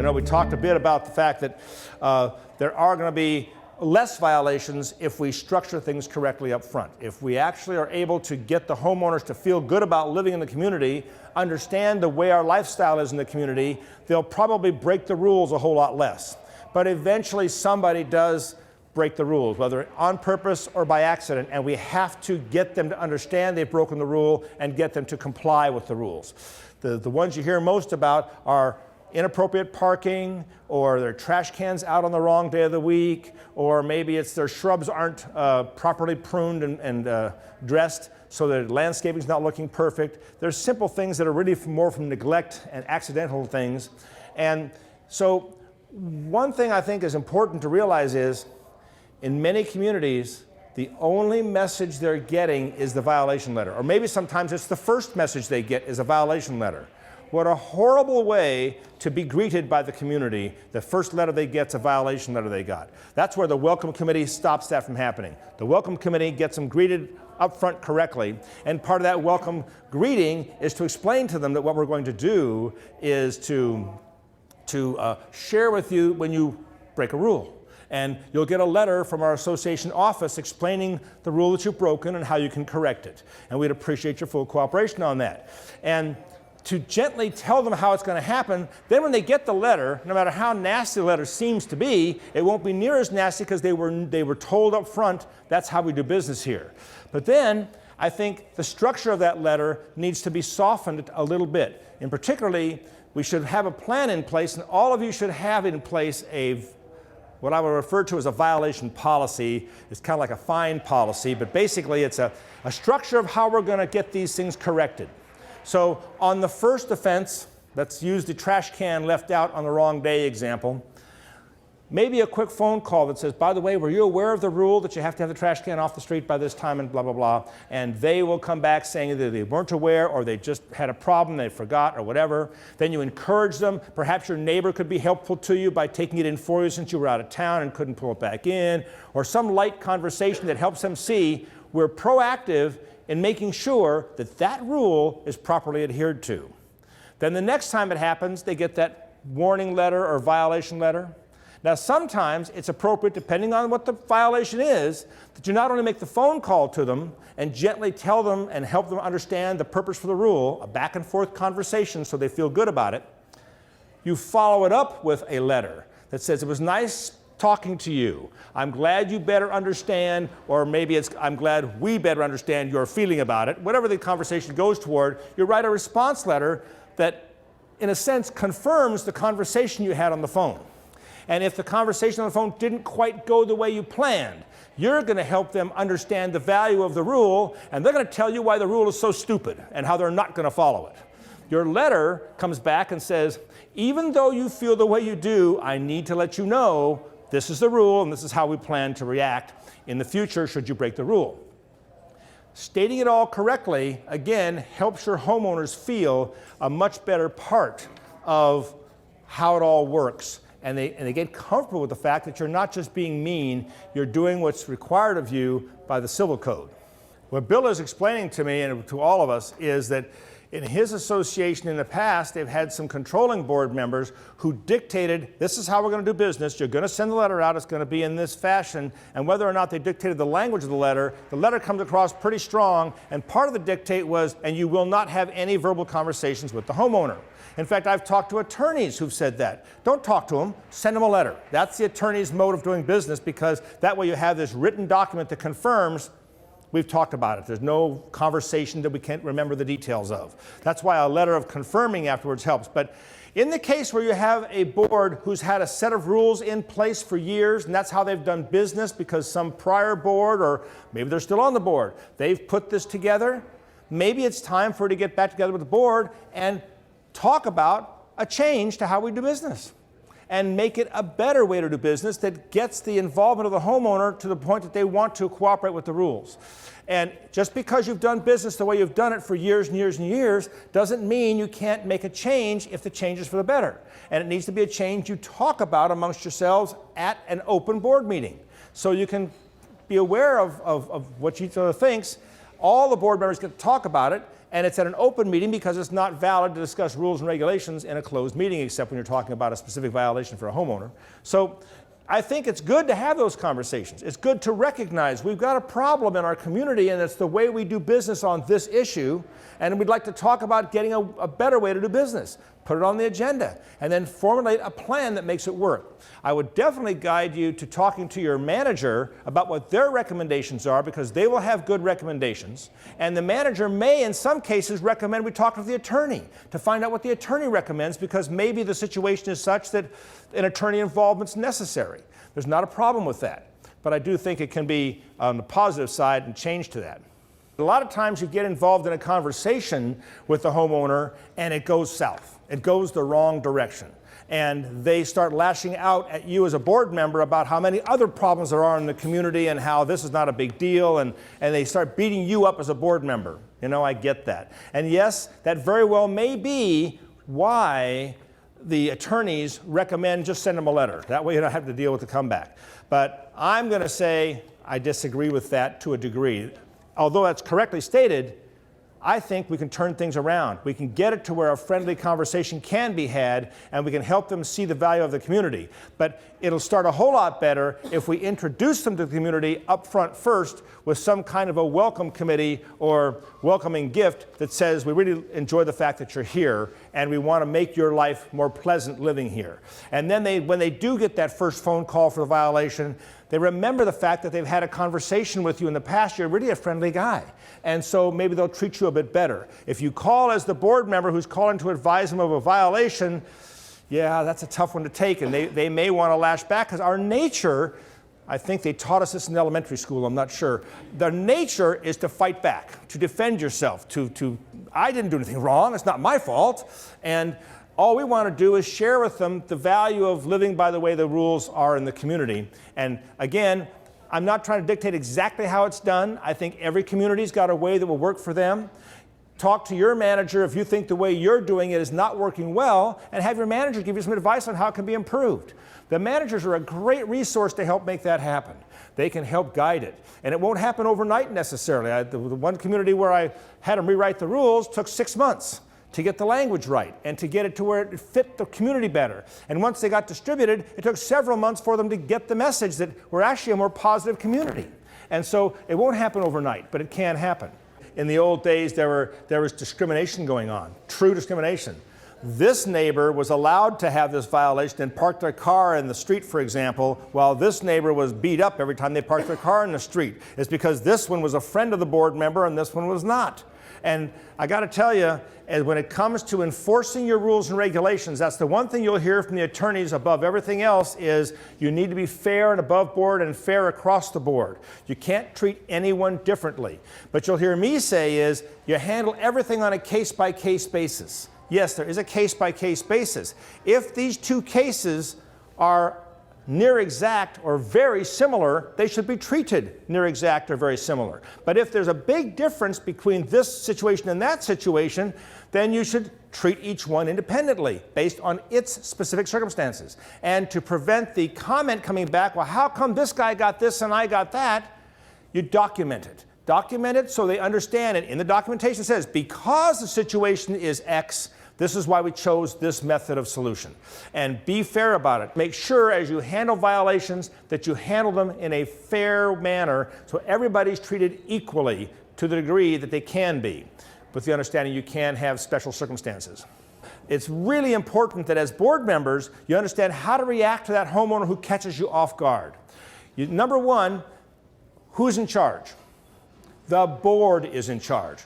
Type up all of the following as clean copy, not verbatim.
know, we talked a bit about the fact that there are going to be less violations if we structure things correctly up front. If we actually are able to get the homeowners to feel good about living in the community, understand the way our lifestyle is in the community, they'll probably break the rules a whole lot less. But eventually somebody does break the rules, whether on purpose or by accident, and we have to get them to understand they've broken the rule and get them to comply with the rules. The ones you hear most about are inappropriate parking, or their trash cans out on the wrong day of the week, or maybe it's their shrubs aren't properly pruned and dressed so that landscaping's not looking perfect. There's simple things that are really more from neglect and accidental things. And so one thing I think is important to realize is, in many communities, the only message they're getting is the violation letter. Or maybe sometimes it's the first message they get is a violation letter. What a horrible way to be greeted by the community. The first letter they get is a violation letter they got. That's where the Welcome Committee stops that from happening. The Welcome Committee gets them greeted up front correctly, and part of that welcome greeting is to explain to them that what we're going to do is to share with you when you break a rule. And you'll get a letter from our association office explaining the rule that you've broken and how you can correct it. And we'd appreciate your full cooperation on that. And to gently tell them how it's going to happen, then when they get the letter, no matter how nasty the letter seems to be, it won't be near as nasty because they were told up front, that's how we do business here. But then, I think the structure of that letter needs to be softened a little bit. And particularly, we should have a plan in place, and all of you should have in place what I would refer to as a violation policy. It's kind of like a fine policy, but basically it's a structure of how we're going to get these things corrected. So on the first offense, let's use the trash can left out on the wrong day example, maybe a quick phone call that says, by the way, were you aware of the rule that you have to have the trash can off the street by this time and blah, blah, blah. And they will come back saying either they weren't aware or they just had a problem, they forgot or whatever. Then you encourage them. Perhaps your neighbor could be helpful to you by taking it in for you since you were out of town and couldn't pull it back in, or some light conversation that helps them see we're proactive in making sure that that rule is properly adhered to. Then the next time it happens, they get that warning letter or violation letter. Now, sometimes it's appropriate, depending on what the violation is, that you not only make the phone call to them and gently tell them and help them understand the purpose for the rule, a back and forth conversation so they feel good about it, you follow it up with a letter that says, it was nice talking to you. I'm glad you better understand, or maybe it's, I'm glad we better understand your feeling about it. Whatever the conversation goes toward, you write a response letter that, in a sense, confirms the conversation you had on the phone. And if the conversation on the phone didn't quite go the way you planned, you're going to help them understand the value of the rule, and they're going to tell you why the rule is so stupid and how they're not going to follow it. Your letter comes back and says, even though you feel the way you do, I need to let you know this is the rule and this is how we plan to react in the future should you break the rule. Stating it all correctly, again, helps your homeowners feel a much better part of how it all works. And they get comfortable with the fact that you're not just being mean, you're doing what's required of you by the civil code. What Bill is explaining to me and to all of us is that in his association in the past, they've had some controlling board members who dictated, this is how we're going to do business, you're going to send the letter out, it's going to be in this fashion, and whether or not they dictated the language of the letter comes across pretty strong, and part of the dictate was, and you will not have any verbal conversations with the homeowner. In fact, I've talked to attorneys who've said that. Don't talk to them, send them a letter. That's the attorney's mode of doing business, because that way you have this written document that confirms we've talked about it. There's no conversation that we can't remember the details of. That's why a letter of confirming afterwards helps. But in the case where you have a board who's had a set of rules in place for years, and that's how they've done business because some prior board, or maybe they're still on the board, they've put this together, maybe it's time for it to get back together with the board and talk about a change to how we do business and make it a better way to do business that gets the involvement of the homeowner to the point that they want to cooperate with the rules. And just because you've done business the way you've done it for years and years and years doesn't mean you can't make a change if the change is for the better. And it needs to be a change you talk about amongst yourselves at an open board meeting. So you can be aware of what each other thinks. all the board members get to talk about it, and it's at an open meeting because it's not valid to discuss rules and regulations in a closed meeting, except when you're talking about a specific violation for a homeowner. So I think it's good to have those conversations. It's good to recognize we've got a problem in our community, and it's the way we do business on this issue, and we'd like to talk about getting a better way to do business. Put it on the agenda, and then formulate a plan that makes it work. I would definitely guide you to talking to your manager about what their recommendations are, because they will have good recommendations, and the manager may, in some cases, recommend we talk to the attorney to find out what the attorney recommends, because maybe the situation is such that an attorney involvement is necessary. There's not a problem with that, but I do think it can be on the positive side and change to that. A lot of times you get involved in a conversation with the homeowner and it goes south. It goes the wrong direction. And they start lashing out at you as a board member about how many other problems there are in the community and how this is not a big deal, and they start beating you up as a board member. You know, I get that. And yes, that very well may be why the attorneys recommend just send them a letter. That way you don't have to deal with the comeback. But I'm going to say I disagree with that to a degree. Although that's correctly stated, I think we can turn things around. We can get it to where a friendly conversation can be had, and we can help them see the value of the community. But it'll start a whole lot better if we introduce them to the community up front first with some kind of a welcome committee or welcoming gift that says, we really enjoy the fact that you're here, and we want to make your life more pleasant living here. And then when they do get that first phone call for the violation, they remember the fact that they've had a conversation with you in the past. You're really a friendly guy. And so maybe they'll treat you a bit better. If you call as the board member who's calling to advise them of a violation, yeah, that's a tough one to take. And they may want to lash back, because our nature, I think they taught us this in elementary school, I'm not sure. The nature is to fight back, to defend yourself, I didn't do anything wrong, it's not my fault. And all we want to do is share with them the value of living by the way the rules are in the community. And again, I'm not trying to dictate exactly how it's done. I think every community's got a way that will work for them. Talk to your manager if you think the way you're doing it is not working well, and have your manager give you some advice on how it can be improved. The managers are a great resource to help make that happen. They can help guide it. And it won't happen overnight necessarily. The one community where I had them rewrite the rules took 6 months to get the language right and to get it to where it fit the community better. And once they got distributed, it took several months for them to get the message that we're actually a more positive community. And so it won't happen overnight, but it can happen. In the old days, there was discrimination going on, true discrimination. This neighbor was allowed to have this violation and park their car in the street, for example, while this neighbor was beat up every time they parked their car in the street. It's because this one was a friend of the board member and this one was not. And I got to tell you, when it comes to enforcing your rules and regulations, that's the one thing you'll hear from the attorneys above everything else is you need to be fair and above board and fair across the board. You can't treat anyone differently. But you'll hear me say is you handle everything on a case-by-case basis. Yes, there is a case-by-case basis. If these two cases are near exact or very similar, they should be treated near exact or very similar. But if there's a big difference between this situation and that situation, then you should treat each one independently based on its specific circumstances. And to prevent the comment coming back, well, how come this guy got this and I got that? You document it. Document it so they understand it. In the documentation it says, because the situation is X, this is why we chose this method of solution. And be fair about it. Make sure as you handle violations that you handle them in a fair manner so everybody's treated equally to the degree that they can be, with the understanding you can have special circumstances. It's really important that as board members, you understand how to react to that homeowner who catches you off guard. Number one, who's in charge? The board is in charge.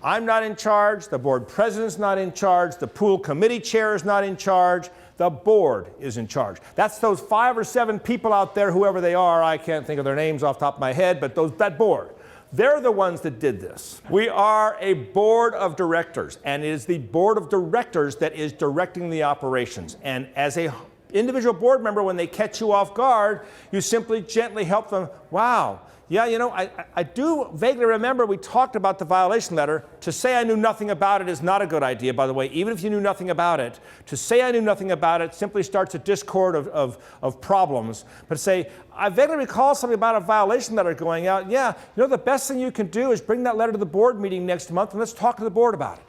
I'm not in charge, the board president's not in charge, the pool committee chair is not in charge, the board is in charge. That's those 5 or 7 people out there, whoever they are, I can't think of their names off the top of my head, but that board. They're the ones that did this. We are a board of directors, and it is the board of directors that is directing the operations. And as a individual board member, when they catch you off guard, you simply gently help them. Wow, yeah, you know, I do vaguely remember we talked about the violation letter. To say I knew nothing about it is not a good idea, by the way, even if you knew nothing about it. To say I knew nothing about it simply starts a discord of problems. But say, I vaguely recall something about a violation letter going out. Yeah, you know, the best thing you can do is bring that letter to the board meeting next month and let's talk to the board about it.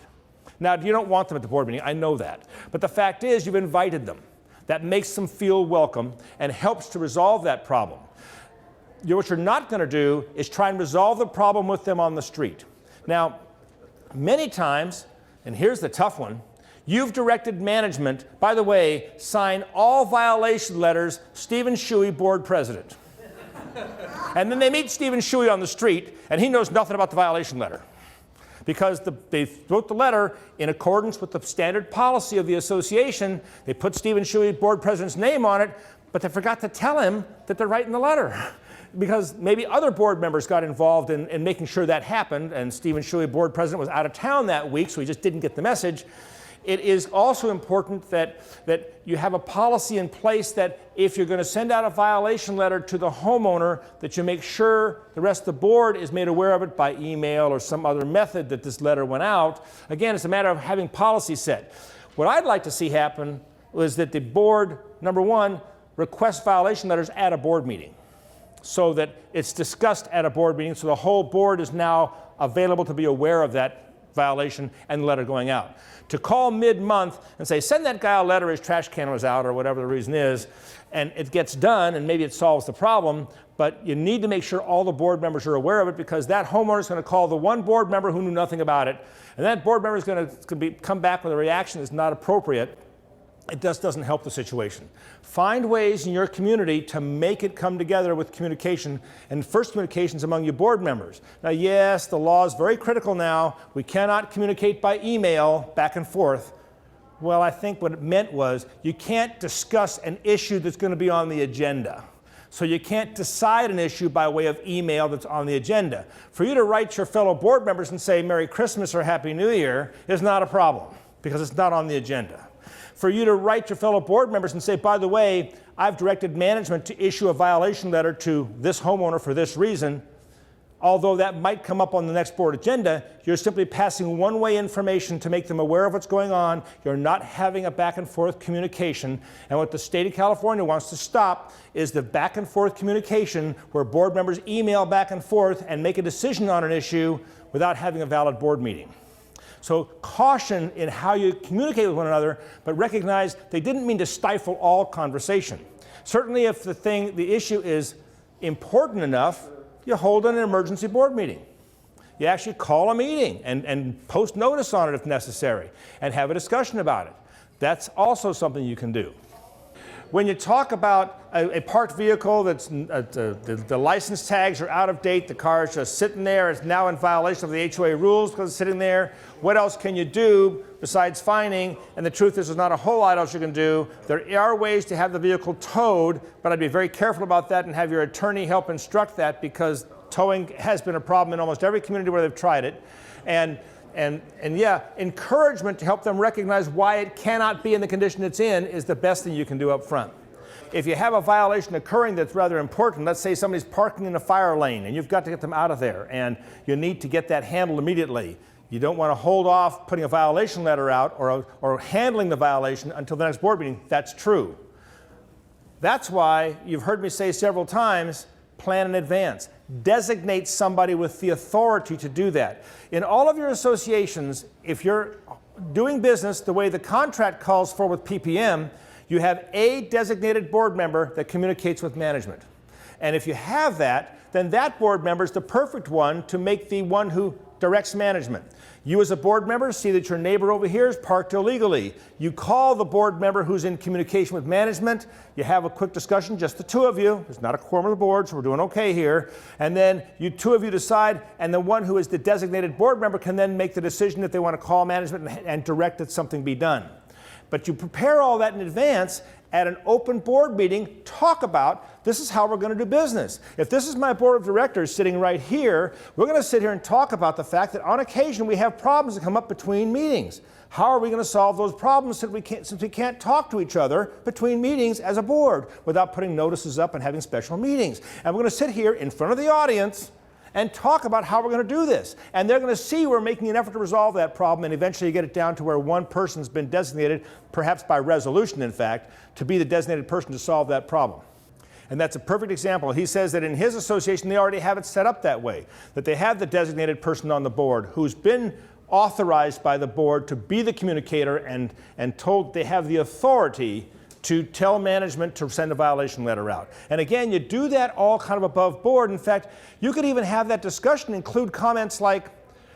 Now, you don't want them at the board meeting, I know that. But the fact is, you've invited them. That makes them feel welcome and helps to resolve that problem. What you're not going to do is try and resolve the problem with them on the street. Now, many times, and here's the tough one, you've directed management, by the way, sign all violation letters, Stephen Shuey, board president. And then they meet Stephen Shuey on the street, and he knows nothing about the violation letter. Because they wrote the letter in accordance with the standard policy of the association. They put Stephen Shuey, board president's name on it, but they forgot to tell him that they're writing the letter. Because maybe other board members got involved in making sure that happened, and Stephen Shuey, board president, was out of town that week, so he just didn't get the message. It is also important that you have a policy in place that if you're going to send out a violation letter to the homeowner, that you make sure the rest of the board is made aware of it by email or some other method that this letter went out. Again, it's a matter of having policy set. What I'd like to see happen was that the board, number one, request violation letters at a board meeting so that it's discussed at a board meeting so the whole board is now available to be aware of that violation and the letter going out. To call mid-month and say, send that guy a letter, his trash can was out, or whatever the reason is, and it gets done, and maybe it solves the problem, but you need to make sure all the board members are aware of it, because that homeowner is going to call the one board member who knew nothing about it, and that board member is going to come back with a reaction that's not appropriate. It just doesn't help the situation. Find ways in your community to make it come together with communication, and first communications among your board members. Now, yes, the law is very critical now. We cannot communicate by email back and forth. Well, I think what it meant was you can't discuss an issue that's going to be on the agenda. So you can't decide an issue by way of email that's on the agenda. For you to write your fellow board members and say Merry Christmas or Happy New Year is not a problem, because it's not on the agenda. For you to write your fellow board members and say, by the way, I've directed management to issue a violation letter to this homeowner for this reason, although that might come up on the next board agenda, you're simply passing one-way information to make them aware of what's going on. You're not having a back and forth communication. And what the state of California wants to stop is the back and forth communication where board members email back and forth and make a decision on an issue without having a valid board meeting. So caution in how you communicate with one another, but recognize they didn't mean to stifle all conversation. Certainly if the issue is important enough, you hold an emergency board meeting. You actually call a meeting and post notice on it if necessary and have a discussion about it. That's also something you can do. When you talk about a parked vehicle that's the license tags are out of date, the car is just sitting there, it's now in violation of the HOA rules because it's sitting there, what else can you do besides fining? And the truth is there's not a whole lot else you can do. There are ways to have the vehicle towed, but I'd be very careful about that and have your attorney help instruct that, because towing has been a problem in almost every community where they've tried it. And yeah, encouragement to help them recognize why it cannot be in the condition it's in is the best thing you can do up front. If you have a violation occurring that's rather important, let's say somebody's parking in a fire lane and you've got to get them out of there and you need to get that handled immediately. You don't want to hold off putting a violation letter out or handling the violation until the next board meeting. That's true. That's why you've heard me say several times, plan in advance. Designate somebody with the authority to do that. In all of your associations, if you're doing business the way the contract calls for with PPM, you have a designated board member that communicates with management. And if you have that, then that board member is the perfect one to make the one who directs management. You as a board member see that your neighbor over here is parked illegally. You call the board member who's in communication with management. You have a quick discussion, just the two of you. There's not a quorum of the board, so we're doing okay here. And then you two of you decide, and the one who is the designated board member can then make the decision if they want to call management and direct that something be done. But you prepare all that in advance. At an open board meeting, talk about, this is how we're going to do business. If this is my board of directors sitting right here, we're going to sit here and talk about the fact that on occasion we have problems that come up between meetings. How are we going to solve those problems since we can't talk to each other between meetings as a board without putting notices up and having special meetings? And we're going to sit here in front of the audience and talk about how we're going to do this. And they're going to see we're making an effort to resolve that problem, and eventually you get it down to where one person's been designated, perhaps by resolution in fact, to be the designated person to solve that problem. And that's a perfect example. He says that in his association they already have it set up that way, that they have the designated person on the board who's been authorized by the board to be the communicator and told they have the authority to tell management to send a violation letter out. And again, you do that all kind of above board. In fact, you could even have that discussion include comments like,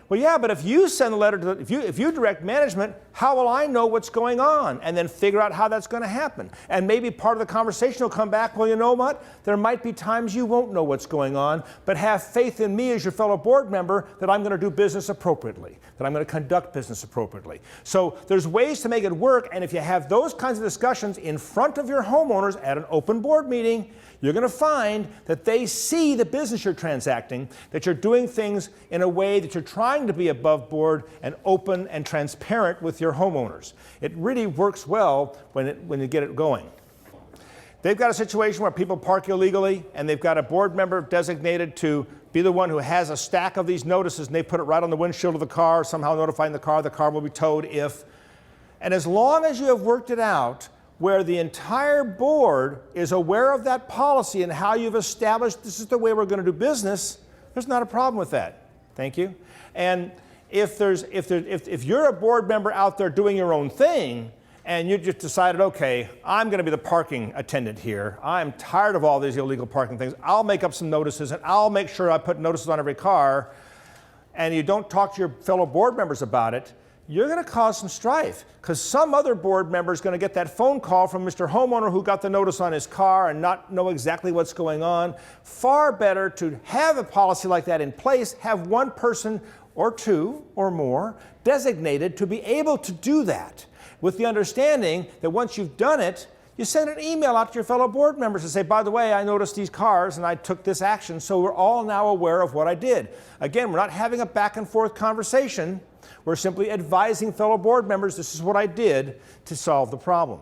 well, yeah, but if you send a letter to, if you direct management, how will I know what's going on? And then figure out how that's going to happen. And maybe part of the conversation will come back, well, you know what? There might be times you won't know what's going on, but have faith in me as your fellow board member that I'm going to do business appropriately, that I'm going to conduct business appropriately. So there's ways to make it work, and if you have those kinds of discussions in front of your homeowners at an open board meeting, you're going to find that they see the business you're transacting, that you're doing things in a way that you're trying to be above board and open and transparent with your homeowners. It really works well when you get it going. They've got a situation where people park illegally, and they've got a board member designated to be the one who has a stack of these notices, and they put it right on the windshield of the car, somehow notifying the car will be towed if. And as long as you have worked it out, where the entire board is aware of that policy and how you've established this is the way we're going to do business, there's not a problem with that. Thank you. And if you're a board member out there doing your own thing and you just decided, okay, I'm going to be the parking attendant here. I'm tired of all these illegal parking things. I'll make up some notices and I'll make sure I put notices on every car, and you don't talk to your fellow board members about it, you're going to cause some strife, because some other board member is going to get that phone call from Mr. Homeowner who got the notice on his car and not know exactly what's going on. Far better to have a policy like that in place, have one person or two or more designated to be able to do that, with the understanding that once you've done it, you send an email out to your fellow board members and say, by the way, I noticed these cars and I took this action, so we're all now aware of what I did. Again, we're not having a back and forth conversation. We're simply advising fellow board members, this is what I did to solve the problem.